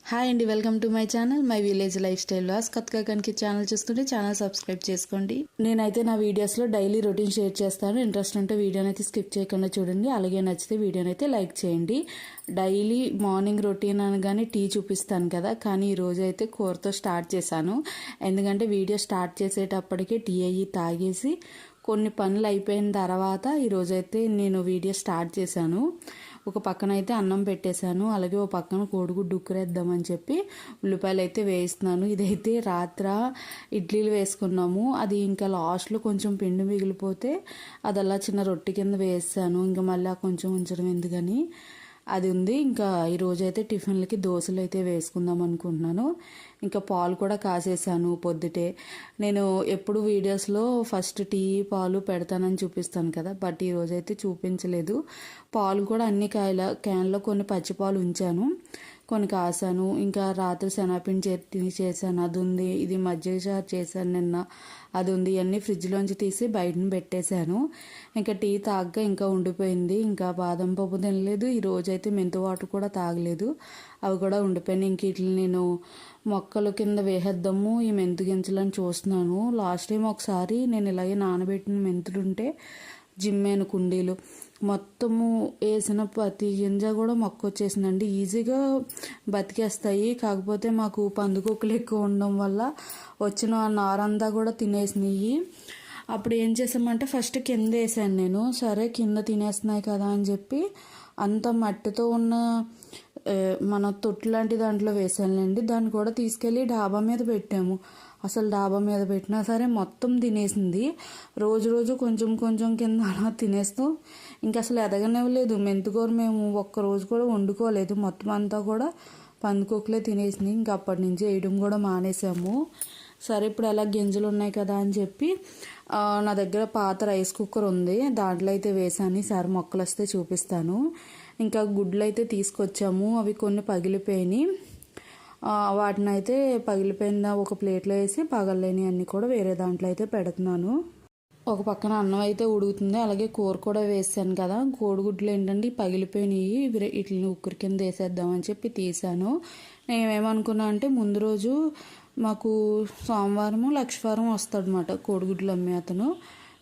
Hi అండి, welcome to my channel my village life style లాస్. కొత్తగా కనుక ఛానల్ చూస్తుంటే ఛానల్ సబ్స్క్రైబ్ చేసుకోండి. నేనైతే నా వీడియోస్లో డైలీ రొటీన్ షేర్ చేస్తాను. ఇంట్రెస్ట్ ఉంటే వీడియోని అయితే స్కిప్ చేయకుండా చూడండి. అలాగే నచ్చితే వీడియోని అయితే లైక్ చేయండి. డైలీ మార్నింగ్ రొటీన్ అనగానే టీ చూపిస్తాను కదా, కానీ ఈరోజు అయితే కూరతో స్టార్ట్ చేశాను. ఎందుకంటే వీడియో స్టార్ట్ చేసేటప్పటికే టీ అయ్యి తాగేసి కొన్ని పనులు అయిపోయిన తర్వాత ఈరోజైతే నేను వీడియో స్టార్ట్ చేశాను. ఒక పక్కన అయితే అన్నం పెట్టేశాను, అలాగే ఒక పక్కన కోడిగుడ్డు ఉక్కరేద్దామని చెప్పి ఉల్లిపాయలు అయితే వేస్తున్నాను. ఇదైతే రాత్ర ఇడ్లీలు వేసుకున్నాము, అది ఇంకా లాస్ట్లో కొంచెం పిండి మిగిలిపోతే అది అలా చిన్న రొట్టె కింద వేసాను. ఇంకా మళ్ళీ కొంచెం ఉంచడం ఎందుకని అది ఉంది. ఇంకా ఈరోజు అయితే టిఫిన్లకి దోశలు అయితే వేసుకుందాం అనుకుంటున్నాను. ఇంకా పాలు కూడా కాసేసాను పొద్దుటే. నేను ఎప్పుడు వీడియోస్లో ఫస్ట్ టీ పాలు పెడతానని చూపిస్తాను కదా, బట్ ఈరోజు అయితే చూపించలేదు. పాలు కూడా అన్ని క్యాన్లో కొన్ని పచ్చిపాలు ఉంచాను, కొన్ని కాసాను. ఇంకా రాత్రి శనగపిండి చట్నీ చేశాను, అది ఉంది. ఇది మజ్జిగ చారు చేశాను నిన్న, అది ఉంది. ఇవన్నీ ఫ్రిడ్జ్లోంచి తీసి బయటను పెట్టేశాను. ఇంకా టీ తాగ్గా ఇంకా ఉండిపోయింది. ఇంకా బాదం పప్పు తినలేదు, ఈరోజైతే మెంతు వాటర్ కూడా తాగలేదు, అవి కూడా ఉండిపోయినాయి. ఇంక ఇట్లా నేను మొక్కల కింద వేసేద్దాము ఈ మెంతు గింజలని చూస్తున్నాను. లాస్ట్ టైం ఒకసారి నేను ఇలాగే నానబెట్టిన మెంతులుంటే జిమ్మేను కుండీలు మొత్తము వేసిన ప్రతి గింజ కూడా మొక్క వచ్చేసిందండి. ఈజీగా బతికేస్తాయి, కాకపోతే మాకు పందుకొక్కులు ఎక్కువ ఉండడం వల్ల వచ్చిన నారంతా కూడా తినేసినాయి. అప్పుడు ఏం చేసామంటే ఫస్ట్ కింద వేసాను నేను. సరే కింద తినేస్తున్నాయి కదా అని చెప్పి అంత మట్టితో ఉన్న మన తొట్టు లాంటి దాంట్లో వేసానులేండి. దాన్ని కూడా తీసుకెళ్ళి డాబా మీద పెట్టాము. అసలు డాబా మీద పెట్టినా సరే మొత్తం తినేసింది. రోజు రోజు కొంచెం కొంచెం కింద అలా తినేస్తూ ఇంకా అసలు ఎదగనివ్వలేదు. మెంతికూర మేము ఒక్కరోజు కూడా వండుకోలేదు, మొత్తం అంతా కూడా పందికొక్కులే తినేసినాయి. ఇంకా అప్పటి నుంచి వేయడం కూడా మానేసాము. సరే ఇప్పుడు అలా గింజలు ఉన్నాయి కదా అని చెప్పి నా దగ్గర పాత రైస్ కుక్కర్ ఉంది, దాంట్లో అయితే వేసాను. ఈసారి మొక్కలు వస్తే చూపిస్తాను. ఇంకా గుడ్లు అయితే తీసుకొచ్చాము, అవి కొన్ని పగిలిపోయినాయి. వాటిని అయితే పగిలిపోయిన ఒక ప్లేట్లో వేసి పగలలేని అన్నీ కూడా వేరే దాంట్లో అయితే పెడుతున్నాను. ఒక పక్కన అన్నం అయితే ఉడుకుతుంది, అలాగే కూర కూడా వేసాను కదా. కోడిగుడ్లు ఏంటంటే పగిలిపోయినాయి, వీటిని ఉక్కరి కింద వేసేద్దామని చెప్పి తీసాను. నేనేమనుకున్నా అంటే ముందు రోజు మాకు సోమవారము లక్షవారం వస్తాడనమాట కోడిగుడ్లు అమ్మే అతను.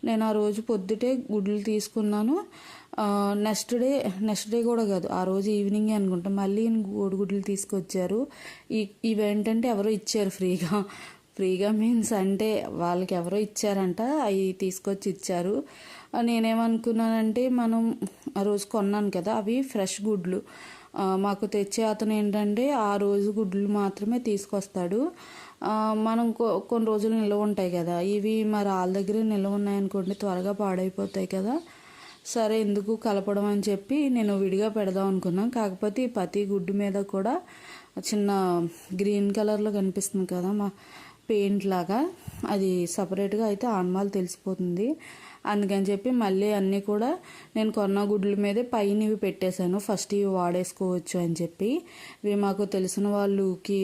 నేను ఆ రోజు పొద్దుటే గుడ్లు తీసుకున్నాను. నెక్స్ట్ డే కూడా కాదు, ఆ రోజు ఈవినింగే అనుకుంటా మళ్ళీ కోడిగుడ్లు తీసుకొచ్చారు. ఇవేంటంటే ఎవరో ఇచ్చారు ఫ్రీగా మీన్స్ అంటే వాళ్ళకి ఎవరో ఇచ్చారంట, అవి తీసుకొచ్చి ఇచ్చారు. నేనేమనుకున్నానంటే మనం ఆ రోజు కొన్నాను కదా, అవి ఫ్రెష్ గుడ్లు. మాకు తెచ్చే అతను ఏంటంటే ఆ రోజు గుడ్లు మాత్రమే తీసుకొస్తాడు. మనం కొన్ని రోజులు నిల్వ ఉంటాయి కదా, ఇవి మరి వాళ్ళ దగ్గరే నిల్వ ఉన్నాయనుకోండి త్వరగా పాడైపోతాయి కదా. సరే ఎందుకు కలపడం అని చెప్పి నేను విడిగా పెడదాం అనుకున్నాను. కాకపోతే ఈ ప్రతి గుడ్డు మీద కూడా చిన్న గ్రీన్ కలర్లో కనిపిస్తుంది కదా మా పెయింట్ లాగా, అది సపరేట్గా అయితే ఆన్మాల్ తెలిసిపోతుంది. అందుకని చెప్పి మళ్ళీ అన్నీ కూడా నేను కొన్న గుడ్ల మీదే పైన ఇవి పెట్టేశాను. ఫస్ట్ ఇవి వాడేసుకోవచ్చు అని చెప్పి. ఇవి మాకు తెలిసిన వాళ్ళకి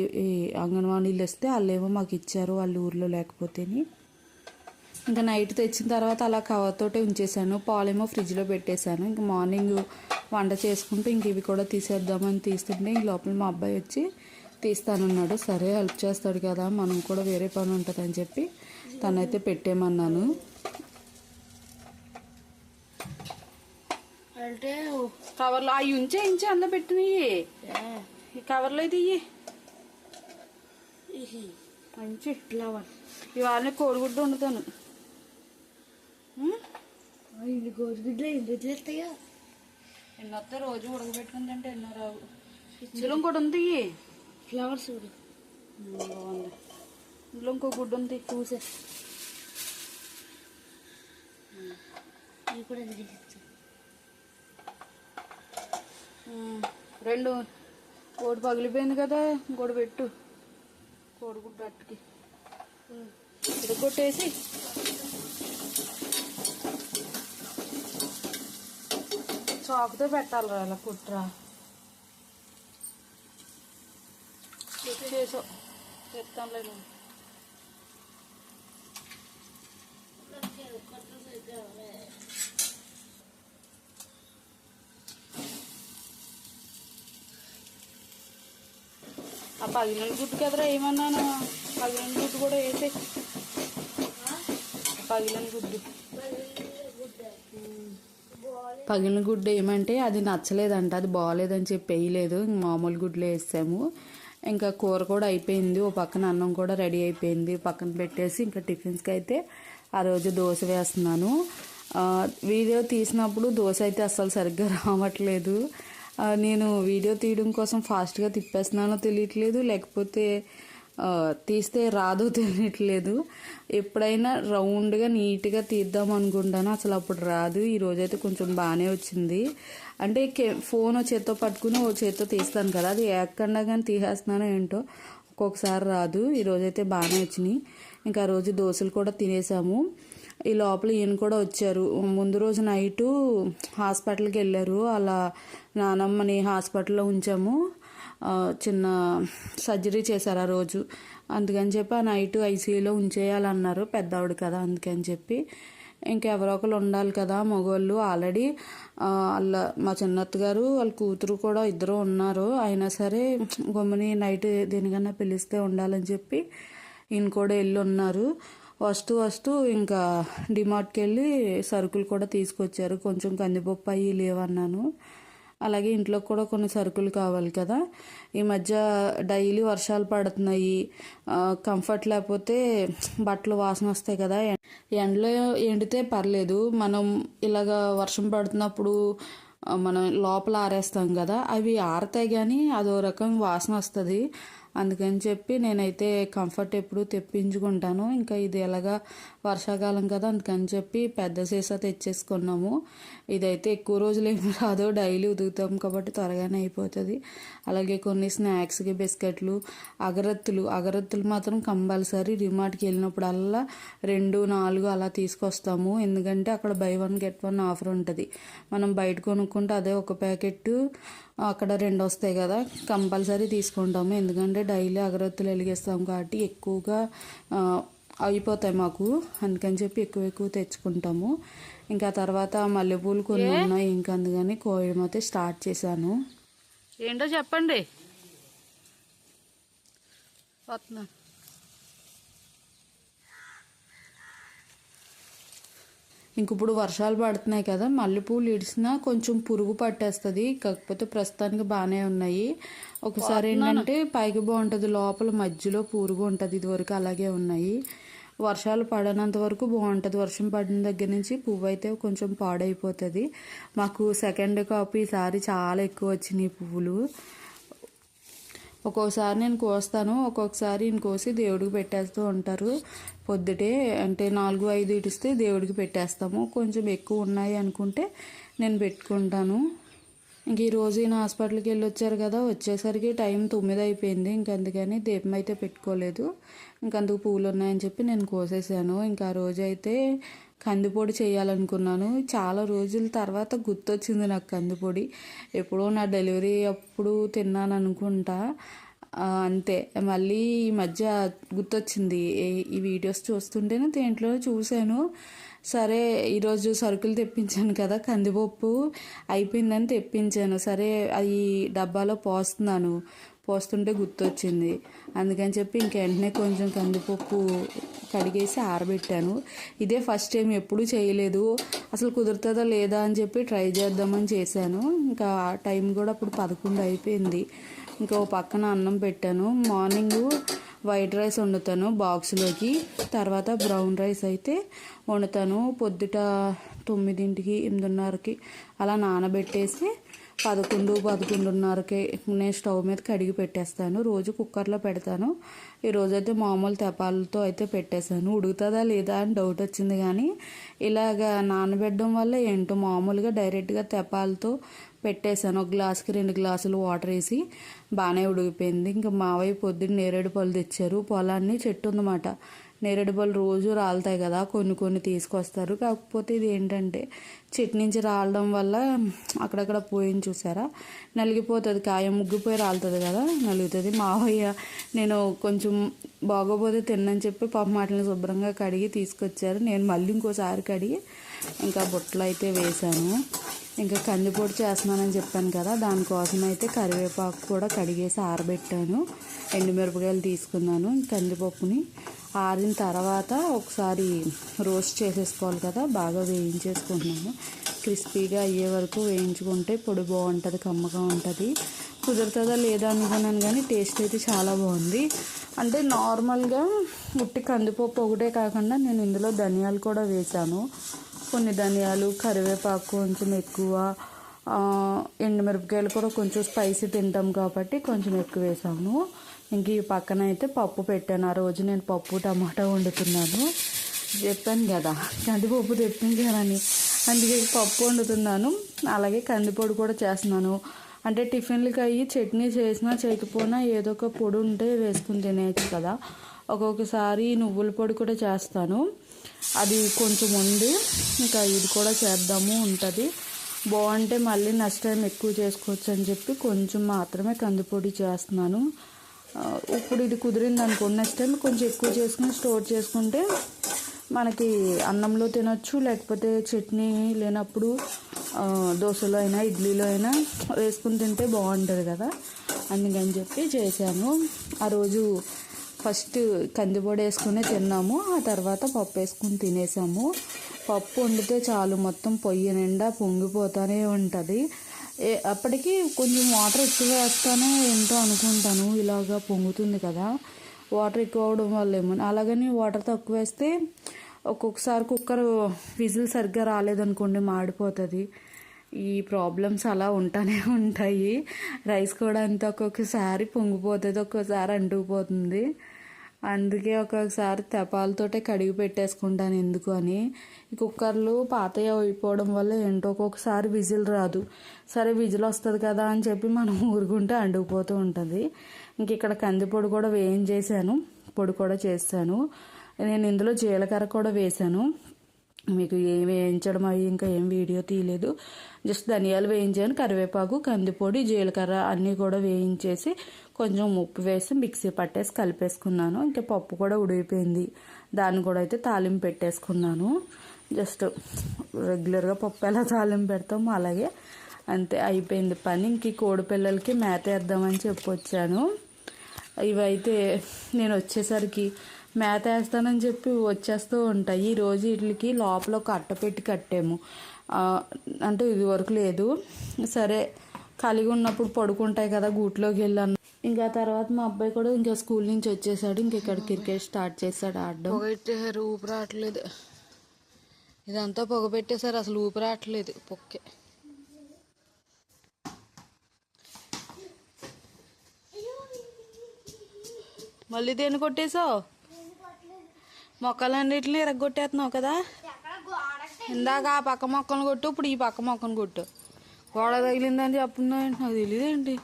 అంగన్వాడీలు ఇస్తే వాళ్ళేమో మాకు ఇచ్చారు, వాళ్ళ ఊర్లో లేకపోతేని. ఇంకా నైట్ తెచ్చిన తర్వాత అలా కవర్తోటే ఉంచేసాను. పాలేమో ఫ్రిడ్జ్లో పెట్టేశాను. ఇంకా మార్నింగ్ వంట చేసుకుంటూ ఇంక ఇవి కూడా తీసేద్దామని తీస్తుంటే ఇంక లోపల మా అబ్బాయి వచ్చి తీస్తానన్నాడు. సరే హెల్ప్ చేస్తాడు కదా, మనం కూడా వేరే పని ఉంటుందని చెప్పి తనైతే పెట్టేమన్నాను. అంటే కవర్లో అవి ఉంచే అందులో పెట్టినవి, ఈ కవర్లో అయితే మంచి ఫ్లవర్ ఇవాళ కోడిగుడ్డు వండుతాను. ఇది కోడిగుడ్లు ఎందుకు వస్తాయో ఎన్నో వస్తే రోజు ఉడకబెట్టుకుని తింటే ఎన్నో రావు. ఇందులో ఇంకోటి ఉంది, ఫ్లవర్స్ బాగుంది. ఇందులో ఇంకో గుడ్డు ఉంది చూసే, ఇవి కూడా రెండు. కోడి పగిలిపోయింది కదా, ఇంకోటి పెట్టు కోడిగుడ్డు అట్టుకి కొట్టేసి చాకుతో పెట్టాలి అలా కుట్రా చేసో చెప్తానులే. ఆ పగిలిన గుడ్డు కదరా ఏమన్నాను, పగిలిన గుడ్డు కూడా వేసే, పగిలిన గుడ్డు. పగిలిన గుడ్డు ఏమంటే అది నచ్చలేదంట, అది బాగోలేదని చెప్పి వేయలేదు, మామూలు గుడ్లు వేసాము. ఇంకా కూర కూడా అయిపోయింది, ఓ పక్కన అన్నం కూడా రెడీ అయిపోయింది, పక్కన పెట్టేసి ఇంకా టిఫిన్స్కి అయితే ఆ రోజు దోశ వేస్తున్నాను. వీడియో తీసినప్పుడు దోశ అయితే అస్సలు సరిగ్గా రావట్లేదు. నేను వీడియో తీయడం కోసం ఫాస్ట్గా తిప్పేస్తున్నానో తెలియట్లేదు, లేకపోతే తీస్తే రాదో తెలియట్లేదు. ఎప్పుడైనా రౌండ్గా నీట్గా తీద్దాం అనుకుంటాను, అసలు అప్పుడు రాదు. ఈరోజైతే కొంచెం బాగానే వచ్చింది. అంటే ఫోన్ చేత్తో పట్టుకుని ఓ చేత్తో తీస్తాను కదా, అది ఏకండా కానీ తీసేస్తున్నానో ఏంటో ఒక్కొక్కసారి రాదు. ఈరోజైతే బాగానే వచ్చినాయి. ఇంకా ఆ రోజు దోశలు కూడా తినేసాము. ఈ లోపల ఈయన కూడా వచ్చారు. ముందు రోజు నైటు హాస్పిటల్కి వెళ్ళారు, అలా నానమ్మని హాస్పిటల్లో ఉంచాము. చిన్న సర్జరీ చేశారు ఆ రోజు, అందుకని చెప్పి ఆ నైట్ ఐసీయూలో ఉంచేయాలన్నారు, పెద్దవాడు కదా అందుకని చెప్పి. ఇంకెవరో ఒకరు ఉండాలి కదా మగవాళ్ళు. ఆల్రెడీ వాళ్ళ మా చిన్నత్త గారు వాళ్ళ కూతురు కూడా ఇద్దరు ఉన్నారు, అయినా సరే గమ్ముని నైట్ దేనికన్నా పిలిస్తే ఉండాలని చెప్పి ఈయన కూడా వెళ్ళి ఉన్నారు. వస్తూ ఇంకా డిమార్ట్కి వెళ్ళి సరుకులు కూడా తీసుకొచ్చారు. కొంచెం కందిపప్పు అవి లేవన్నాను, అలాగే ఇంట్లో కూడా కొన్ని సరుకులు కావాలి కదా. ఈ మధ్య డైలీ వర్షాలు పడుతున్నాయి, కంఫర్ట్ లేకపోతే బట్టలు వాసన వస్తాయి కదా. ఎండలో ఎండితే పర్లేదు, మనం ఇలాగ వర్షం పడుతున్నప్పుడు మనం లోపల ఆరేస్తాం కదా, అవి ఆరతాయి కానీ అదో రకం వాసన వస్తుంది. అందుకని చెప్పి నేనైతే కంఫర్ట్ ఎప్పుడు తెప్పించుకుంటాను. ఇంకా ఇది ఎలాగా వర్షాకాలం కదా, అందుకని చెప్పి పెద్ద సీసా తెచ్చేసుకున్నాము. ఇదైతే ఎక్కువ రోజులు ఏమి రాదు, డైలీ ఉతుకుతాం కాబట్టి త్వరగానే అయిపోతుంది. అలాగే కొన్ని స్నాక్స్కి బిస్కెట్లు, అగరత్తులు మాత్రం కంపల్సరీ డిమార్ట్కి వెళ్ళినప్పుడల్లా 2, 4 అలా తీసుకొస్తాము. ఎందుకంటే అక్కడ బై 1 get 1 ఆఫర్ ఉంటుంది. మనం బయట కొనుక్కుంటే అదే ఒక ప్యాకెట్ అక్కడ 2 వస్తాయి కదా, కంపల్సరీ తీసుకుంటాము. ఎందుకంటే డైలీ అగరత్తులు వెలిగిస్తాం కాబట్టి ఎక్కువగా అయిపోతాయి మాకు, అందుకని చెప్పి ఎక్కువ తెచ్చుకుంటాము. ఇంకా తర్వాత మల్లెపూలు కొన్ని ఉన్నాయి, ఇంకా అందుకని కోయడం అయితే స్టార్ట్ చేశాను. ఏంటో చెప్పండి. వస్తున్నా. ఇంక ఇప్పుడు వర్షాలు పడుతున్నాయి కదా, మల్లెపూలు ఇడిసినా కొంచెం పురుగు పట్టేస్తుంది. కాకపోతే ప్రస్తుతానికి బాగానే ఉన్నాయి. ఒకసారి ఏంటంటే పైకి బాగుంటుంది, లోపల మధ్యలో పురుగు ఉంటుంది. ఇదివరకు అలాగే ఉన్నాయి. వర్షాలు పడనంత వరకు బాగుంటుంది, వర్షం పడిన దగ్గర నుంచి పువ్వు అయితే కొంచెం పాడైపోతుంది. మాకు సెకండ్ కాపీ ఈసారి చాలా ఎక్కువ వచ్చినాయి పువ్వులు. ఒక్కొక్కసారి నేను కోస్తాను, ఒక్కొక్కసారి ఈయన కోసి దేవుడికి పెట్టేస్తూ ఉంటారు. పొద్దుటే అంటే 4, 5 ఇడిస్తే దేవుడికి పెట్టేస్తాము. కొంచెం ఎక్కువ ఉన్నాయి అనుకుంటే నేను పెట్టుకుంటాను. ఇంక ఈరోజు ఈయన హాస్పిటల్కి వెళ్ళి వచ్చారు కదా, వచ్చేసరికి టైం 9 అయిపోయింది. ఇంక అందుకని దీపం అయితే పెట్టుకోలేదు, ఇంకందుకు పువ్వులు ఉన్నాయని చెప్పి నేను కోసేసాను. ఇంకా ఆ రోజు అయితే కందిపొడి చేయాలనుకున్నాను. చాలా రోజుల తర్వాత గుర్తొచ్చింది నాకు కందిపొడి. ఎప్పుడో నా డెలివరీ అప్పుడు తిన్నాను అనుకుంటా, అంతే. మళ్ళీ ఈ మధ్య గుర్తొచ్చింది, ఈ వీడియోస్ చూస్తుంటేనే దేంట్లో చూశాను. సరే ఈరోజు సరుకులు తెప్పించాను కదా, కందిపప్పు అయిపోయిందని తెప్పించాను. సరే అది డబ్బాలో పోస్తుంటే గుర్తొచ్చింది. అందుకని చెప్పి ఇంక వెంటనే కొంచెం కందిపప్పు కడిగేసి ఆరబెట్టాను. ఇదే ఫస్ట్ టైం, ఎప్పుడూ చేయలేదు. అసలు కుదురుతుందా లేదా అని చెప్పి ట్రై చేద్దామని చేశాను. ఇంకా టైం కూడా అప్పుడు 11 అయిపోయింది. ఇంకా ఓ పక్కన అన్నం పెట్టాను. మార్నింగ్ వైట్ రైస్ వండుతాను బాక్స్లోకి, తర్వాత బ్రౌన్ రైస్ అయితే వండుతాను. పొద్దుట 9కి 8:30కి అలా నానబెట్టేసి 11, 11:30కి నేను స్టవ్ మీద కడిగి పెట్టేస్తాను. రోజు కుక్కర్లో పెడతాను. ఈరోజైతే మామూలు తెపాలతో అయితే పెట్టేశాను. ఉడుకుతుందా లేదా అని డౌట్ వచ్చింది, కానీ ఇలాగ నానబెట్టడం వల్ల ఏంటో మామూలుగా డైరెక్ట్గా తెపాలతో పెట్టేశాను. 1 గ్లాస్కి 2 గ్లాసులు వాటర్ వేసి బాగానే ఉడికిపోయింది. ఇంకా మావయ్య పొద్దున్న నేరేడు పళ్ళు తెచ్చారు. పొలాన్ని చెట్టు ఉందన్నమాట, నేరేడు పళ్ళు రోజు రాలుతాయి కదా, కొన్ని తీసుకొస్తారు. కాకపోతే ఇది ఏంటంటే చెట్టు నుంచి రాలడం వల్ల అక్కడక్కడ పోయింది చూసారా, నలిగిపోతుంది. కాయ ముగ్గిపోయి రాలుతుంది కదా, నలుగుతుంది. మావయ్య నేను కొంచెం బాగోపోతే తిన్నని చెప్పి వాటిని శుభ్రంగా కడిగి తీసుకొచ్చారు. నేను మళ్ళీ ఇంకోసారి కడిగి ఇంకా బుట్టలు అయితే వేశాను. ఇంకా కందిపొడి చేస్తున్నానని చెప్పాను కదా, దానికోసం అయితే కరివేపాకు కూడా కడిగేసి ఆరబెట్టాను. ఎండుమిరపకాయలు తీసుకున్నాను. కందిపప్పుని ఆరిన తర్వాత ఒకసారి రోస్ట్ చేసేసుకోవాలి కదా, బాగా వేయించేసుకుంటున్నాను. క్రిస్పీగా అయ్యే వరకు వేయించుకుంటే పొడి బాగుంటుంది, కమ్మగా ఉంటుంది. కుదురుతుందా లేదా అనుకున్నాను కానీ టేస్ట్ అయితే చాలా బాగుంది. అంటే నార్మల్గా ఉట్టి కందిపప్పు ఒకటే కాకుండా నేను ఇందులో ధనియాలు కూడా వేసాను. కొన్ని ధనియాలు, కరివేపాకు కొంచెం ఎక్కువ, ఎండుమిరపకాయలు కూడా కొంచెం స్పైసీ తింటాం కాబట్టి కొంచెం ఎక్కువ వేసాను. ఇంక ఈ పక్కన అయితే పప్పు పెట్టాను. ఆ రోజు నేను పప్పు టమాటా వండుతున్నాను, చెప్పాను కదా కందిపప్పు తెప్పించానని, అందుకే పప్పు వండుతున్నాను. అలాగే కందిపొడి కూడా చేస్తున్నాను. అంటే టిఫిన్లకి అయ్యి చట్నీ చేసినా చేయకపోయినా ఏదో ఒక పొడి ఉంటే వేసుకుని తినేయచ్చు కదా. ఒక్కొక్కసారి నువ్వుల పొడి కూడా చేస్తాను, అది కొంచెం ఉంది. ఇంకా ఇది కూడా చేద్దాము ఉంటుంది, బాగుంటే మళ్ళీ నెక్స్ట్ టైం ఎక్కువ చేసుకోవచ్చు అని చెప్పి కొంచెం మాత్రమే కందిపొడి చేస్తున్నాను. ఇప్పుడు ఇది కుదిరింది అనుకోండి, నెక్స్ట్ టైం కొంచెం ఎక్కువ చేసుకుని స్టోర్ చేసుకుంటే మనకి అన్నంలో తినొచ్చు, లేకపోతే చట్నీ లేనప్పుడు దోశలో అయినా ఇడ్లీలో అయినా వేసుకుని తింటే బాగుంటుంది కదా, అందుకని చెప్పి చేశాను. ఆ రోజు ఫస్ట్ కందిపొడి వేసుకుని తిన్నాము, ఆ తర్వాత పప్పు వేసుకుని తినేసాము. పప్పు వండితే చాలు మొత్తం పొయ్యి నిండా పొంగిపోతూనే ఉంటుంది. అప్పటికి కొంచెం వాటర్ ఎక్కువ వేస్తానో ఏంటో అనుకుంటాను, ఇలాగా పొంగుతుంది కదా, వాటర్ ఎక్కువ అవడం వల్ల ఏమో. అలాగని వాటర్ తక్కువ వేస్తే ఒక్కొక్కసారి కుక్కర్ విజిల్ సరిగ్గా రాలేదనుకోండి మాడిపోతుంది. ఈ ప్రాబ్లమ్స్ అలా ఉంటానే ఉంటాయి. రైస్ కూడా అంతే, ఒక్కొక్కసారి పొంగిపోతుంది, ఒక్కొక్కసారి అంటుకుపోతుంది. అందుకే ఒక్కొక్కసారి తెపాలతోటే కడిగి పెట్టేసుకుంటాను ఎందుకు అని. ఈ కుక్కర్లు పాతవి అయిపోవడం వల్ల ఏంటో ఒక్కొక్కసారి విజిల్ రాదు. సరే విజిల్ వస్తుంది కదా అని చెప్పి మనం ఊరుకుంటే అంటుకుపోతూ ఉంటుంది. ఇంక ఇక్కడ కందిపొడి కూడా వేయించేసాను, పొడి కూడా చేశాను. నేను ఇందులో జీలకర్ర కూడా వేసాను. మీకు ఏం వేయించడం అవి ఇంకా ఏం వీడియో తీయలేదు, జస్ట్ ధనియాలు వేయించాను, కరివేపాకు, కందిపొడి, జీలకర్ర అన్నీ కూడా వేయించేసి కొంచెం ఉప్పు వేసి మిక్సీ పట్టేసి కలిపేసుకున్నాను. ఇంకా పప్పు కూడా ఉడికిపోయింది, దాన్ని కూడా అయితే తాలింపు పెట్టేసుకున్నాను. జస్ట్ రెగ్యులర్గా పప్పు ఎలా తాలింపు పెడతాము అలాగే, అంతే అయిపోయింది పని. ఇంక కోడి పిల్లలకి మేత వేద్దామని చెప్పి వచ్చాను. ఇవైతే నేను వచ్చేసరికి మేత వేస్తానని చెప్పి వచ్చేస్తూ ఉంటాయి. ఈరోజు వీటికి లోపల ఒక అట్ట పెట్టి కట్టాము, అంటే ఇది వరకు లేదు. సరే ఖాళీగా ఉన్నప్పుడు పడుకుంటాయి కదా, గూట్లోకి వెళ్ళాను. ఇంకా తర్వాత మా అబ్బాయి కూడా ఇంకా స్కూల్ నుంచి వచ్చేసాడు. ఇంక ఇక్కడ క్రికెట్ స్టార్ట్ చేశాడు ఆడడం. పొగ ఊపి రావట్లేదు, ఇదంతా పొగ పెట్టేశారు, అసలు ఊపి రావట్లేదు పొక్కే. మళ్ళీ దేన్ని కొట్టేసావు? మొక్కలన్నిటిని ఎరగొట్టేస్తున్నావు కదా. ఇందాక ఆ పక్క మొక్కను కొట్టు, ఇప్పుడు ఈ పక్క మొక్కను కొట్టు. గోడ తగిలిందని చెప్తున్నా, నాకు తెలియదేంటి.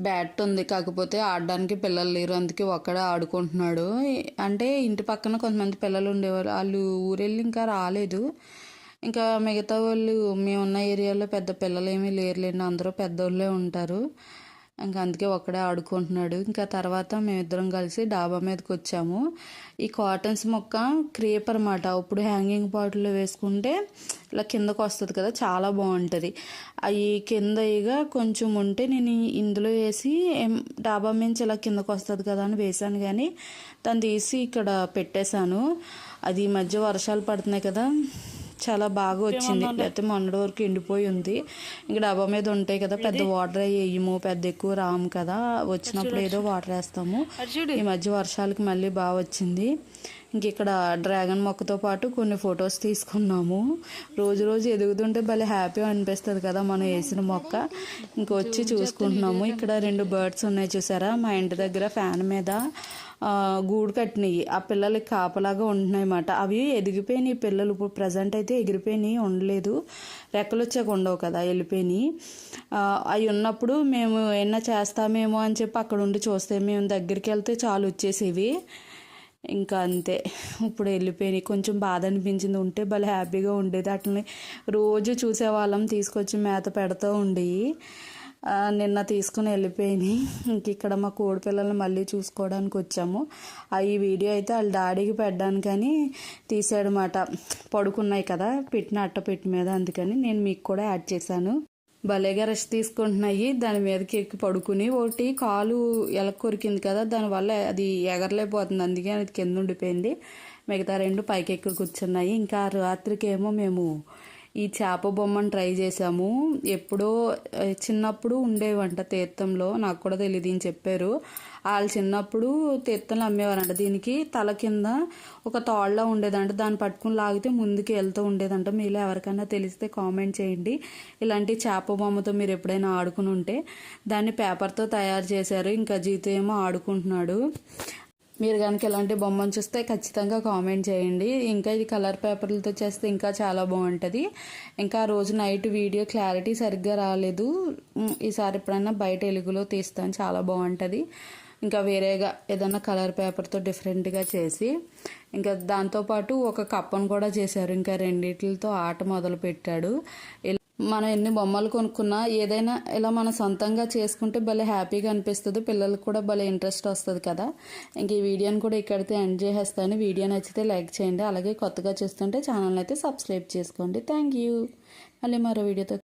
బ్యాట్ ఉంది, కాకపోతే ఆడడానికి పిల్లలు లేరు, అందుకే ఒక్కడే ఆడుకుంటున్నాడు. అంటే ఇంటి పక్కన కొంతమంది పిల్లలు ఉండేవారు, వాళ్ళు ఊరెళ్ళి ఇంకా రాలేదు. ఇంకా మిగతా వాళ్ళు మేమున్న ఏరియాలో పెద్ద పిల్లలు ఏమీ లేరులేండి, అందరూ పెద్దోళ్ళే ఉంటారు. ఇంకా అందుకే ఒక్కడే ఆడుకుంటున్నాడు. ఇంకా తర్వాత మేమిద్దరం కలిసి డాబా మీదకి వచ్చాము. ఈ కాటన్స్ మొక్క క్రేప్ అనమాట, ఇప్పుడు హ్యాంగింగ్ పాట్లో వేసుకుంటే ఇలా కిందకు వస్తుంది కదా, చాలా బాగుంటుంది. అవి కింద ఇక కొంచెం ఉంటే నేను ఇందులో వేసి డాబా మించి ఇలా కిందకు వస్తుంది కదా అని వేసాను, కానీ దాన్ని తీసి ఇక్కడ పెట్టేశాను. అది ఈ మధ్య వర్షాలు పడుతున్నాయి కదా, చాలా బాగా వచ్చింది. లేకపోతే మొన్నటి వరకు ఎండిపోయి ఉంది. ఇంకా డబ్బా మీద ఉంటాయి కదా, పెద్ద వాటర్ వేయము, పెద్ద ఎక్కువ రాము కదా, వచ్చినప్పుడు ఏదో వాటర్ వేస్తాము. ఈ మధ్య వర్షాలకి మళ్ళీ బాగా వచ్చింది. ఇంక ఇక్కడ డ్రాగన్ మొక్కతో పాటు కొన్ని ఫొటోస్ తీసుకున్నాము. రోజు రోజు ఎదుగుతుంటే భలే హ్యాపీ అనిపిస్తుంది కదా మనం వేసిన మొక్క. ఇంకొచ్చి చూసుకుంటున్నాము. ఇక్కడ 2 బర్డ్స్ ఉన్నాయి చూసారా, మా ఇంటి దగ్గర ఫ్యాన్ మీద గూడు కట్టినాయి. ఆ పిల్లలకి కాపలాగా ఉంటున్నాయి అన్నమాట. అవి ఎదిగిపోయినాయి పిల్లలు, ఇప్పుడు ప్రజెంట్ అయితే ఎగిరిపోయినాయి, ఉండలేదు. రెక్కలు వచ్చాక ఉండవు కదా, వెళ్ళిపోయినాయి. అవి ఉన్నప్పుడు మేము ఏమన్నా చేస్తామేమో అని చెప్పి అక్కడ ఉండి చూస్తే, మేము దగ్గరికి వెళ్తే చాలు వచ్చేసేవి. ఇంకా అంతే, ఇప్పుడు వెళ్ళిపోయినాయి. కొంచెం బాధ అనిపించింది, ఉంటే భలే హ్యాపీగా ఉండేది. అట్లని రోజు చూసేవాళ్ళం, తీసుకొచ్చి మేత పెడుతూ ఉండేవి. నిన్న తీసుకుని వెళ్ళిపోయినాయి. ఇంక ఇక్కడ మా కోడి పిల్లల్ని మళ్ళీ చూసుకోవడానికి వచ్చాము. ఈ వీడియో అయితే వాళ్ళ డాడీకి పెట్టడానికని తీసాడనమాట. పడుకున్నాయి కదా పెట్టిన అట్టపెట్టి మీద, అందుకని నేను మీకు కూడా యాడ్ చేశాను. భలేగా రెస్ట్ తీసుకుంటున్నాయి. దాని మీదకి ఎక్కి పడుకుని ఒకటి కాలు ఎలక కొరికింది కదా, దానివల్ల అది ఎగరలేకపోతుంది, అందుకే అది కింద ఉండిపోయింది. మిగతా 2 పైకి ఎక్కి కూర్చున్నాయి. ఇంకా రాత్రికి ఏమో మేము ఈ చేప బొమ్మను ట్రై చేసాము. ఎప్పుడో చిన్నప్పుడు ఉండేవంట తీర్థంలో, నాకు కూడా తెలియదు, ఈయన చెప్పారు. వాళ్ళు చిన్నప్పుడు తీర్థంలో అమ్మేవారంట. దీనికి తల కింద ఒక తాళ్ళ ఉండేదంట, దాన్ని పట్టుకుని లాగితే ముందుకు వెళ్తూ ఉండేదంట. మీలో ఎవరికైనా తెలిస్తే కామెంట్ చేయండి. ఇలాంటి చేప బొమ్మతో మీరు ఎప్పుడైనా ఆడుకుని ఉంటే. దాన్ని పేపర్తో తయారు చేశారు. ఇంకా జీతు ఏమో ఆడుకుంటున్నాడు. మీరు కనుక ఇలాంటి బొమ్మను చూస్తే ఖచ్చితంగా కామెంట్ చేయండి. ఇంకా ఇది కలర్ పేపర్లతో చేస్తే ఇంకా చాలా బాగుంటుంది. ఇంకా రోజు నైట్ వీడియో క్లారిటీ సరిగ్గా రాలేదు. ఈసారి ఎప్పుడైనా బయట ఎలుగులో తీస్తాను, చాలా బాగుంటుంది. ఇంకా వేరేగా ఏదైనా కలర్ పేపర్తో డిఫరెంట్గా చేసి, ఇంకా దాంతోపాటు ఒక కప్పను కూడా చేశారు. ఇంకా రెండిట్లతో ఆట మొదలు పెట్టాడు. మనం ఎన్ని బొమ్మలు కొనుక్కున్నా ఏదైనా ఇలా మనం సొంతంగా చేసుకుంటే భలే హ్యాపీగా అనిపిస్తుంది. పిల్లలకు కూడా భలే ఇంట్రెస్ట్ వస్తుంది కదా. ఇంక ఈ వీడియోని కూడా ఇక్కడితో ఎండ్ చేసేస్తాను. వీడియో నచ్చితే లైక్ చేయండి. అలాగే కొత్తగా చూస్తుంటే ఛానల్ అయితే సబ్స్క్రైబ్ చేసుకోండి. Thank you. మళ్ళీ మరో వీడియోతో